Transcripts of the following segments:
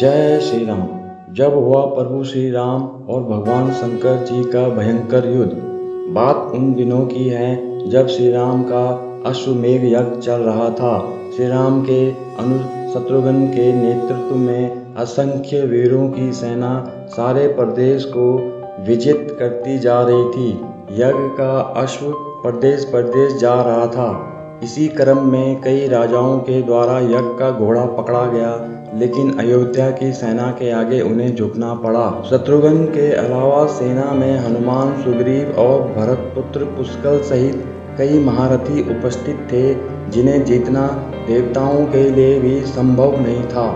जय श्री राम। जब हुआ प्रभु श्री राम और भगवान शंकर जी का भयंकर युद्ध। बात उन दिनों की है जब श्री राम का अश्वमेध यज्ञ चल रहा था। श्री राम के शत्रुघ्न के नेतृत्व में असंख्य वीरों की सेना सारे प्रदेश को विजित करती जा रही थी। यज्ञ का अश्व प्रदेश प्रदेश जा रहा था। इसी क्रम में कई राजाओं के द्वारा यज्ञ का घोड़ा पकड़ा गया, लेकिन अयोध्या की सेना के आगे उन्हें झुकना पड़ा। शत्रुघ्न के अलावा सेना में हनुमान, सुग्रीव और भरतपुत्र पुष्कर सहित कई महारथी उपस्थित थे, जिन्हें जीतना देवताओं के लिए भी संभव नहीं था।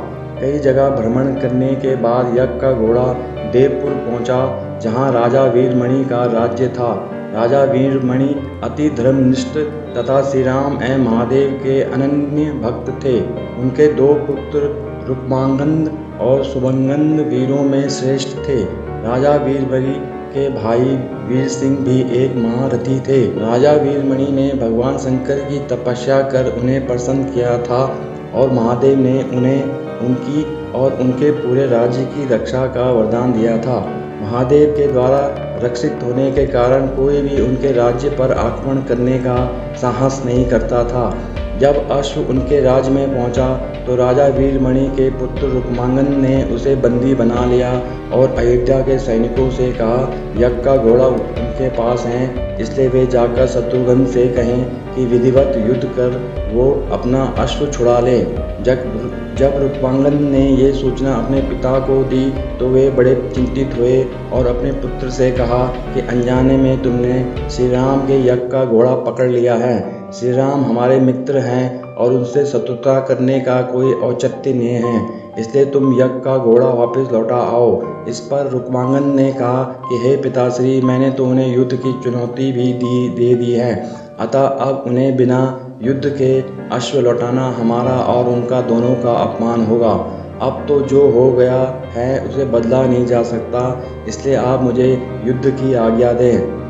कई जगह भ्रमण करने के बाद यज्ञ का घोड़ा देवपुर पहुंचा, जहां राजा वीरमणि का राज्य था। राजा वीरमणि अति धर्मनिष्ठ तथा श्री राम एवं महादेव के अनन्य भक्त थे। उनके दो पुत्र रुक्मांगद और शुभंगद वीरों में श्रेष्ठ थे। राजा वीरमणि के भाई वीर सिंह भी एक महारथी थे। राजा वीरमणि ने भगवान शंकर की तपस्या कर उन्हें प्रसन्न किया था और महादेव ने उन्हें उनकी और उनके पूरे राज्य की रक्षा का वरदान दिया था। महादेव के द्वारा रक्षित होने के कारण कोई भी उनके राज्य पर आक्रमण करने का साहस नहीं करता था। जब अश्व उनके राज्य में पहुंचा तो राजा वीरमणि के पुत्र रुक्मांगद ने उसे बंदी बना लिया और अयोध्या के सैनिकों से कहा, यज्ञ का घोड़ा उनके पास है, इसलिए वे जाकर शत्रुघ्न से कहें कि विधिवत युद्ध कर वो अपना अश्व छुड़ा ले। जब रुक्मांगद ने ये सूचना अपने पिता को दी तो वे बड़े चिंतित हुए और अपने पुत्र से कहा कि अनजाने में तुमने श्री राम के यज्ञ का घोड़ा पकड़ लिया है। श्री राम हमारे मित्र हैं और उनसे शत्रुता करने का कोई औचित्य नहीं है, इसलिए तुम यज्ञ का घोड़ा वापस लौटा आओ। इस पर रुक्मांगद ने कहा कि हे पिताश्री, मैंने तो उन्हें युद्ध की चुनौती भी दे दी है, अतः अब उन्हें बिना युद्ध के अश्व लौटाना हमारा और उनका दोनों का अपमान होगा। अब तो जो हो गया है उसे बदला नहीं जा सकता, इसलिए आप मुझे युद्ध की आज्ञा दें।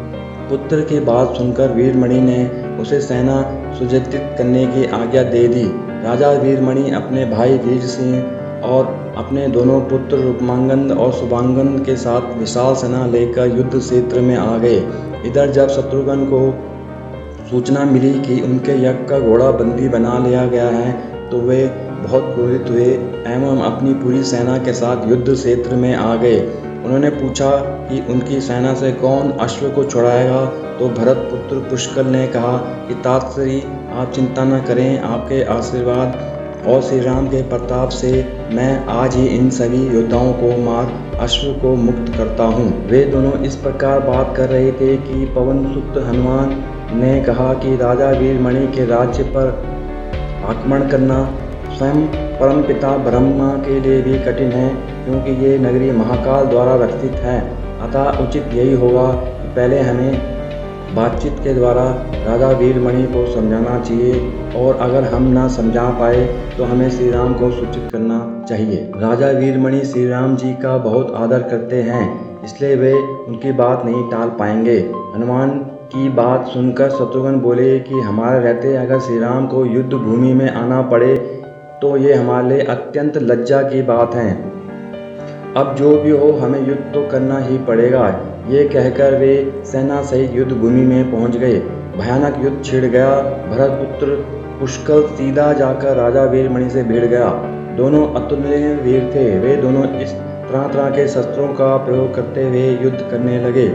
पुत्र की बात सुनकर वीरमणि ने उसे सेना सुज्जीत करने की आज्ञा दे दी। राजा वीरमणि अपने भाई वीर सिंह और अपने दोनों पुत्र रुक्मांगद और शुभांगद के साथ विशाल सेना लेकर युद्ध क्षेत्र में आ गए। इधर जब शत्रुघ्न को सूचना मिली कि उनके यज्ञ का घोड़ा बंदी बना लिया गया है तो वे बहुत क्रोधित हुए एवं अपनी पूरी सेना के साथ युद्ध क्षेत्र में आ गए। उन्होंने पूछा कि उनकी सेना से कौन अश्व को छुड़ाएगा, तो भरतपुत्र पुष्कर ने कहा कि तातश्री आप चिंता न करें, आपके आशीर्वाद और श्री राम के प्रताप से मैं आज ही इन सभी योद्धाओं को मार अश्व को मुक्त करता हूँ। वे दोनों इस प्रकार बात कर रहे थे कि पवनसुत हनुमान ने कहा कि राजा वीरमणि के राज्य पर आक्रमण करना स्वयं परमपिता ब्रह्मा के लिए भी कठिन है, क्योंकि ये नगरी महाकाल द्वारा रक्षित है। अतः उचित यही होगा कि पहले हमें बातचीत के द्वारा राजा वीरमणि को समझाना चाहिए, और अगर हम ना समझा पाए तो हमें श्री राम को सूचित करना चाहिए। राजा वीरमणि श्री राम जी का बहुत आदर करते हैं, इसलिए वे उनकी बात नहीं टाल पाएंगे। हनुमान की बात सुनकर शत्रुघ्न बोले कि हमारे रहते अगर श्री राम को युद्ध भूमि में आना पड़े तो ये हमारे लिए अत्यंत लज्जा की बात है। अब जो भी हो हमें युद्ध तो करना ही पड़ेगा। ये कहकर वे सेना सहित युद्ध भूमि में पहुंच गए। भयानक युद्ध छिड़ गया। भरतपुत्र पुष्कर सीधा जाकर राजा वीरमणि से भिड़ गया। दोनों अतुलनीय वीर थे। वे दोनों इस तरह के शस्त्रों का प्रयोग करते हुए युद्ध करने लगे।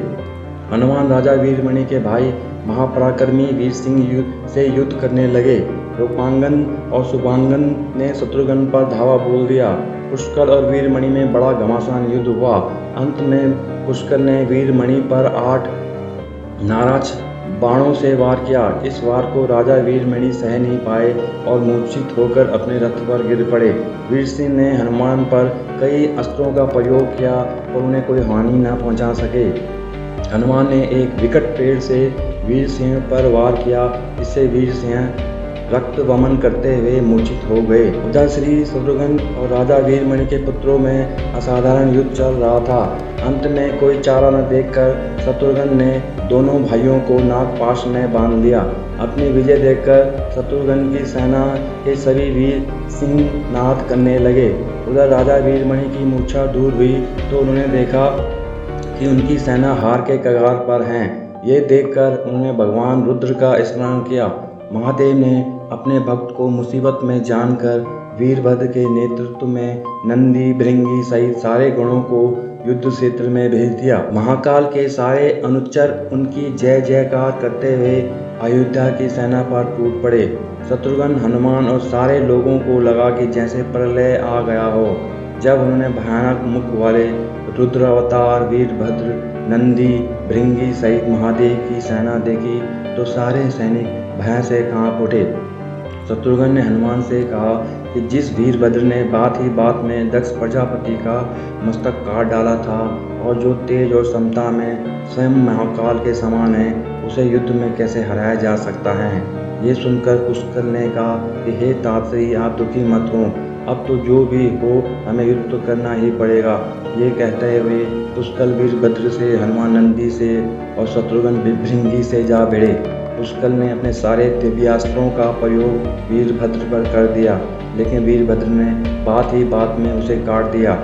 हनुमान राजा वीरमणि के भाई महापराक्रमी वीर सिंह से युद्ध करने लगे। रुक्मांगद और शुभांगद ने शत्रुघ्न पर धावा बोल दिया। पुष्कर और वीरमणि में बड़ा घमासान युद्ध हुआ। अंत में पुष्कर ने वीरमणि पर 8 नाराज बाणों से वार किया। इस वार को राजा वीरमणि सह नहीं पाए और मूर्छित होकर अपने रथ पर गिर पड़े। वीर सिंह ने हनुमान पर कई अस्त्रों का प्रयोग किया और उन्हें कोई हानि न पहुंचा सके। हनुमान ने एक विकट पेड़ से वीर सिंह पर वार किया, इससे वीर सिंह रक्त वमन करते हुए मूर्छित हो गए। उधर श्री शत्रुघ्न और राजा वीरमणि के पुत्रों में असाधारण युद्ध चल रहा था। अंत में कोई चारा न देखकर शत्रुघ्न ने दोनों भाइयों को नागपाश में बांध लिया। अपनी विजय देखकर शत्रुघ्न की सेना के सभी वीर सिंहनाद करने लगे। उधर राजा वीरमणि की मूर्छा दूर हुई तो उन्होंने देखा कि उनकी सेना हार के कगार पर है। ये देखकर उन्होंने भगवान रुद्र का स्मरण किया। महादेव ने अपने भक्त को मुसीबत में जानकर वीरभद्र के नेतृत्व में नंदी भृंगी सहित सारे गणों को युद्ध क्षेत्र में भेज दिया। महाकाल के सारे अनुचर उनकी जय जयकार करते हुए अयोध्या की सेना पर टूट पड़े। शत्रुघ्न, हनुमान और सारे लोगों को लगा कि जैसे प्रलय आ गया हो। जब उन्होंने भयानक मुख वाले रुद्र अवतार वीरभद्र, नंदी भृंगी सहित महादेव की सेना देखी तो सारे सैनिक भय से कांप उठे। शत्रुघ्न ने हनुमान से कहा कि जिस वीरभद्र ने बात ही बात में दक्ष प्रजापति का मस्तक काट डाला था और जो तेज और समता में स्वयं महाकाल के समान है, उसे युद्ध में कैसे हराया जा सकता है। ये सुनकर पुष्कर ने कहा कि हे तापसी, आप दुखी मत हो, अब तो जो भी हो हमें युद्ध तो करना ही पड़ेगा। ये कहते हुए पुष्कर वीरभद्र से, हनुमान नंदी से और शत्रुघ्न भृंगी से जा भिड़े। पुष्कर ने अपने सारे दिव्यास्त्रों का प्रयोग वीरभद्र पर कर दिया, लेकिन वीरभद्र ने बात ही बात में उसे काट दिया।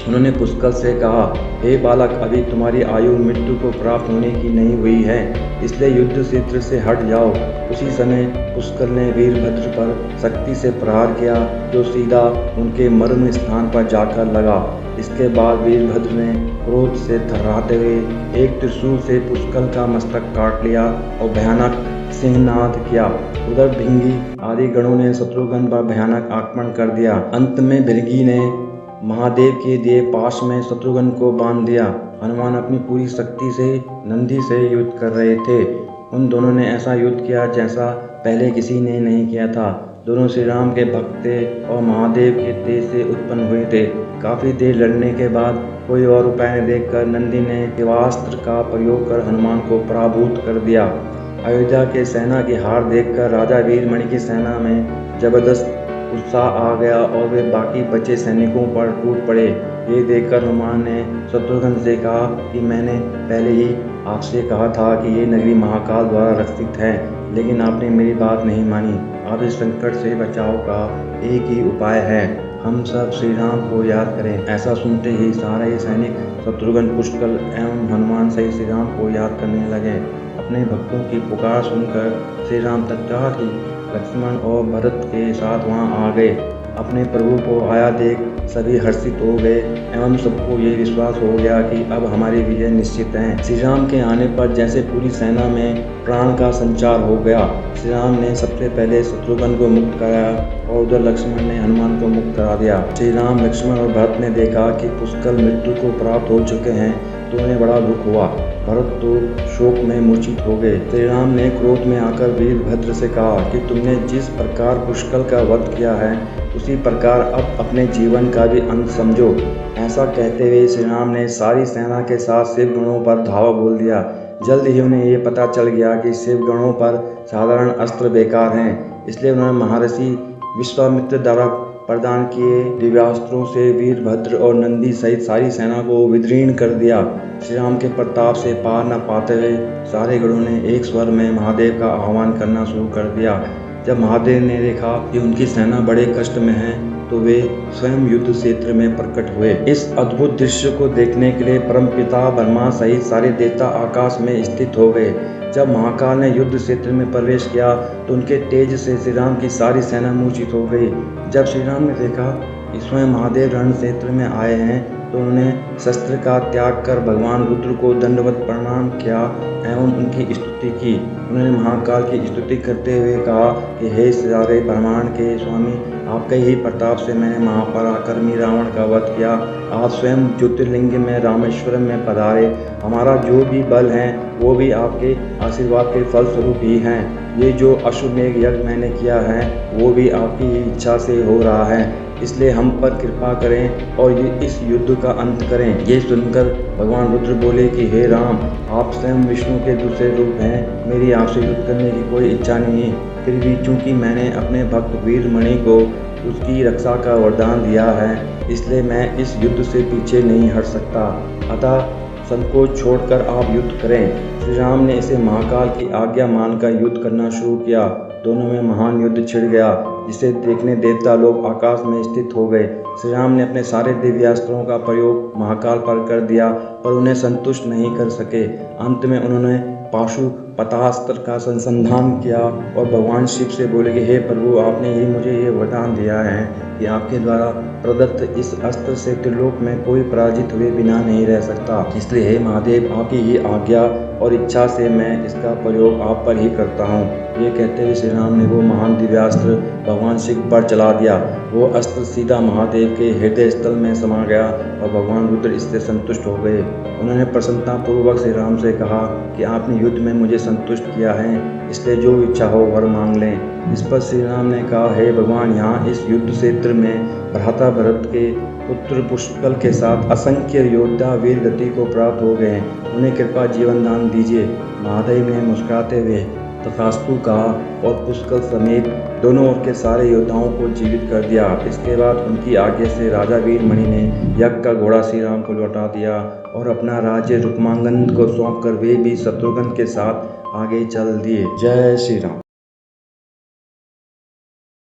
उन्होंने पुष्कर से कहा, हे बालक, अभी तुम्हारी आयु मृत्यु को प्राप्त होने की नहीं हुई है, इसलिए युद्ध क्षेत्र से हट जाओ। उसी समय पुष्कर ने वीरभद्र पर शक्ति से प्रहार किया, जो सीधा उनके मर्म स्थान पर जाकर लगा। इसके बाद वीरभद्र ने क्रोध से थर्राते हुए एक त्रिशूल से पुष्कर का मस्तक काट लिया और भयानक सिंहनाद किया। उधर भृंगी आदि गणों ने शत्रुघ्न पर भयानक आक्रमण कर दिया। अंत में भृंगी ने महादेव के दिए पाश में शत्रुघ्न को बांध दिया। हनुमान अपनी पूरी शक्ति से नंदी से युद्ध कर रहे थे। उन दोनों ने ऐसा युद्ध किया जैसा पहले किसी ने नहीं किया था। दोनों श्री राम के भक्त थे और महादेव के तेज से उत्पन्न हुए थे। काफी देर लड़ने के बाद कोई और उपाय न देखकर नंदी ने दिवास्त्र का प्रयोग कर हनुमान को पराभूत कर दिया। अयोध्या के सेना की हार देखकर राजा वीरमणि की सेना में जबरदस्त उत्साह आ गया और वे बाकी बचे सैनिकों पर टूट पड़े। ये देखकर हनुमान ने शत्रुघ्न से कहा कि मैंने पहले ही आपसे कहा था कि ये नगरी महाकाल द्वारा रक्षित है, लेकिन आपने मेरी बात नहीं मानी। अब इस संकट से बचाव का एक ही उपाय है, हम सब श्री राम को याद करें। ऐसा सुनते ही सारे सैनिक शत्रुघ्न, पुष्कर एवं हनुमान सहित श्री राम को याद करने लगे। अपने भक्तों की पुकार सुनकर श्री राम तत्काल ही लक्ष्मण और भरत के साथ वहां आ गए। अपने प्रभु को आया देख सभी हर्षित हो गए एवं सबको ये विश्वास हो गया कि अब हमारी विजय निश्चित है। श्री राम के आने पर जैसे पूरी सेना में प्राण का संचार हो गया। श्री राम ने सबसे पहले शत्रुघ्न को मुक्त कराया और उधर लक्ष्मण ने हनुमान को मुक्त करा दिया। श्री राम, लक्ष्मण और भरत ने देखा कि पुष्कर मृत्यु को प्राप्त हो चुके हैं तो उन्हें बड़ा दुख हुआ। भरत तो शोक में मूर्छित हो गए। श्री राम ने क्रोध में आकर वीरभद्र से कहा कि तुमने जिस प्रकार पुष्कर का वध किया है, उसी प्रकार अब अपने जीवन का भी अंत समझो। ऐसा कहते हुए श्री राम ने सारी सेना के साथ शिव गणों पर धावा बोल दिया। जल्द ही उन्हें ये पता चल गया कि शिव गणों पर साधारण अस्त्र बेकार हैं, इसलिए उन्होंने महर्षि विश्वामित्र द्वारा प्रदान किए दिव्यास्त्रों से वीरभद्र और नंदी सहित सारी सेना को विदीर्ण कर दिया। श्री राम के प्रताप से पार न पाते हुए सारे गणों ने एक स्वर में महादेव का आह्वान करना शुरू कर दिया। जब महादेव ने देखा कि उनकी सेना बड़े कष्ट में है तो वे स्वयं युद्ध क्षेत्र में प्रकट हुए। इस अद्भुत दृश्य को देखने के लिए परमपिता ब्रह्मा सहित सारे देवता आकाश में स्थित हो गए। जब महाकाल ने युद्ध क्षेत्र में प्रवेश किया तो उनके तेज से श्री राम की सारी सेना मूर्छित हो गई। जब श्री राम ने देखा कि स्वयं महादेव रण क्षेत्र में आए हैं तो उन्होंने शस्त्र का त्याग कर भगवान रुद्र को दंडवत प्रणाम किया एवं उनकी स्तुति की। उन्होंने महाकाल की स्तुति करते हुए कहा कि हे सारे ब्रह्मांड के स्वामी, आपके ही प्रताप से मैंने महापराक्रमी रावण का वध किया। आप स्वयं ज्योतिर्लिंग में रामेश्वरम में पधारे। हमारा जो भी बल है वो भी आपके आशीर्वाद के फलस्वरूप ही हैं। ये जो अश्वमेघ यज्ञ मैंने किया है वो भी आपकी ही इच्छा से हो रहा है, इसलिए हम पर कृपा करें और इस युद्ध का अंत करें। ये सुनकर भगवान रुद्र बोले कि हे राम, आप स्वयं विष्णु के दूसरे रूप हैं, मेरी आपसे युद्ध करने की कोई इच्छा नहीं। फिर भी चूंकि मैंने अपने भक्त वीरमणि को उसकी रक्षा का वरदान दिया है, इसलिए मैं इस युद्ध से पीछे नहीं हट सकता। अतः संकोच छोड़कर आप युद्ध करें। श्री राम ने इसे महाकाल की आज्ञा मानकर युद्ध करना शुरू किया। दोनों में महान युद्ध छिड़ गया, जिसे देखने देवता लोग आकाश में स्थित हो गए। श्री राम ने अपने सारे दिव्यास्त्रों का प्रयोग महाकाल पर कर दिया, पर उन्हें संतुष्ट नहीं कर सके। अंत में उन्होंने पाशुपतास्त्र का संधान किया और भगवान शिव से बोले कि हे प्रभु, आपने ही मुझे ये वरदान दिया है कि आपके द्वारा प्रदत्त इस अस्त्र से त्रिलोक में कोई पराजित हुए बिना नहीं रह सकता। इसलिए हे महादेव, आपकी ही आज्ञा और इच्छा से मैं इसका प्रयोग आप पर ही करता हूँ। ये कहते हुए श्री राम ने वो महान दिव्यास्त्र भगवान शिव पर चला दिया। वो अस्त्र सीधा महादेव के हृदय स्थल में समा गया और भगवान रुद्र इससे संतुष्ट हो गए। उन्होंने प्रसन्नतापूर्वक श्री राम से कहा कि आपने युद्ध में मुझे संतुष्ट किया है, इसलिए जो इच्छा हो वर मांग लें। इस पर श्री राम ने कहा, हे भगवान, यहाँ इस युद्ध क्षेत्र में भ्राता भरत के पुत्र पुष्कल के साथ असंख्य योद्धा वीर गति को प्राप्त हो गए हैं, उन्हें कृपा जीवन दान दीजिए। महादेव ने मुस्कुराते हुए तथास्तु कहा और पुष्कल समेत दोनों ओर के सारे योद्धाओं को जीवित कर दिया। इसके बाद उनकी आज्ञा से राजा वीरमणि ने यज्ञ का घोड़ा श्री राम को लौटा दिया और अपना राज्य रुक्मांगद को सौंपकर वे भी शत्रुघ्न के साथ आगे चल दिए। जय श्री राम।